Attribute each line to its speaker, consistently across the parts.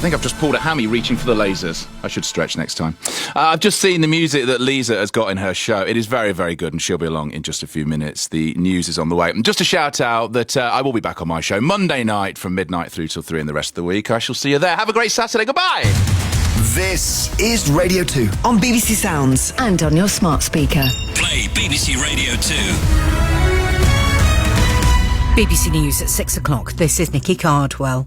Speaker 1: think I've just pulled a hammy reaching for the lasers. I should stretch next time. I've just seen the music that Lisa has got in her show. It is very, very good, and she'll be along in just a few minutes. The news is on the way. And just a shout out that I will be back on my show Monday night from midnight through till 3 in the rest of the week. I shall see you there. Have a great Saturday. Goodbye.
Speaker 2: This is Radio 2 on BBC Sounds
Speaker 3: and on your smart speaker.
Speaker 4: Play BBC Radio 2.
Speaker 5: BBC News at 6 o'clock. This is Nikki Cardwell.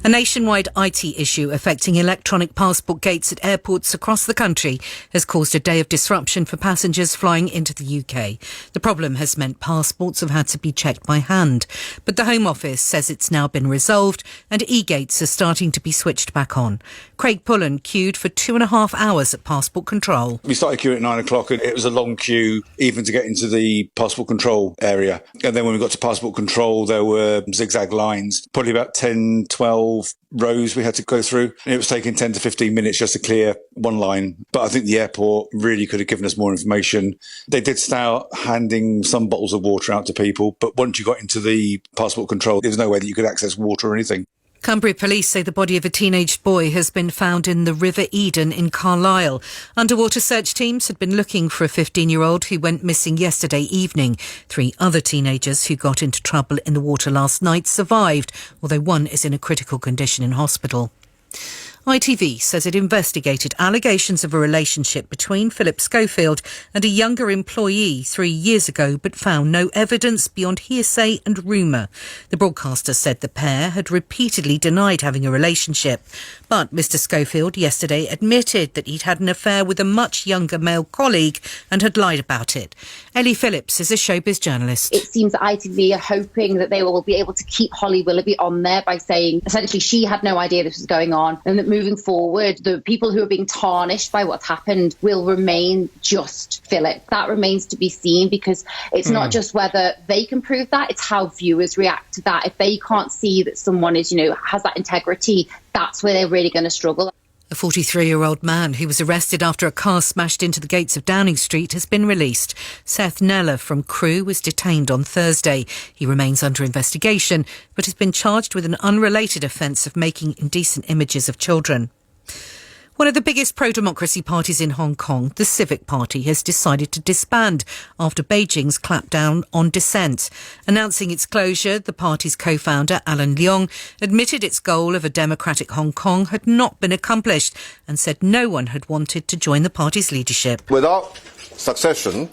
Speaker 5: A nationwide IT issue affecting electronic passport gates at airports across the country has caused a day of disruption for passengers flying into the UK. The problem has meant passports have had to be checked by hand. But the Home Office says it's now been resolved and e-gates are starting to be switched back on. Craig Pullen queued for 2.5 hours at passport control.
Speaker 6: We started queuing at 9 o'clock and it was a long queue even to get into the passport control area. And then when we got to passport control, there were zigzag lines, probably about 10, 12 rows we had to go through. And it was taking 10 to 15 minutes just to clear one line. But I think the airport really could have given us more information. They did start handing some bottles of water out to people. But once you got into the passport control, there was no way that you could access water or anything.
Speaker 5: Cumbria police say the body of a teenage boy has been found in the River Eden in Carlisle. Underwater search teams had been looking for a 15-year-old who went missing yesterday evening. 3 other teenagers who got into trouble in the water last night survived, although one is in a critical condition in hospital. ITV says it investigated allegations of a relationship between Philip Schofield and a younger employee 3 years ago, but found no evidence beyond hearsay and rumour. The broadcaster said the pair had repeatedly denied having a relationship. But Mr Schofield yesterday admitted that he'd had an affair with a much younger male colleague and had lied about it. Ellie Phillips is a showbiz journalist.
Speaker 7: It seems that ITV are hoping that they will be able to keep Holly Willoughby on there by saying essentially she had no idea this was going on, and that moving forward, the people who are being tarnished by what's happened will remain just Philip. That remains to be seen, because it's not just whether they can prove that, it's how viewers react to that. If they can't see that someone is, has that integrity, that's where they're really going to struggle.
Speaker 5: A 43-year-old man who was arrested after a car smashed into the gates of Downing Street has been released. Seth Neller from Crewe was detained on Thursday. He remains under investigation, but has been charged with an unrelated offence of making indecent images of children. One of the biggest pro-democracy parties in Hong Kong, the Civic Party, has decided to disband after Beijing's clampdown on dissent. Announcing its closure, the party's co-founder, Alan Leong, admitted its goal of a democratic Hong Kong had not been accomplished and said no one had wanted to join the party's leadership.
Speaker 8: Without succession,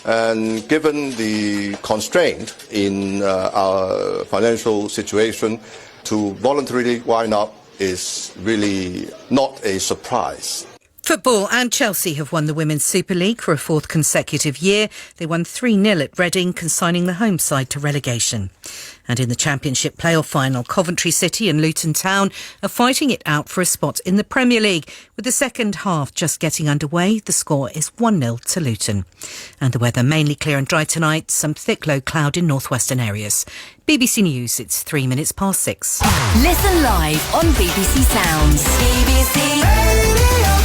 Speaker 8: and given the constraint in our financial situation, to voluntarily wind up is really not a surprise.
Speaker 5: Football and Chelsea have won the Women's Super League for a 4th consecutive year. They won 3-0 at Reading, consigning the home side to relegation. And in the Championship playoff final, Coventry City and Luton Town are fighting it out for a spot in the Premier League. With the second half just getting underway, the score is 1-0 to Luton. And the weather mainly clear and dry tonight, some thick low cloud in northwestern areas. BBC News, it's 3 minutes past 6.
Speaker 3: Listen live on BBC Sounds. BBC Radio.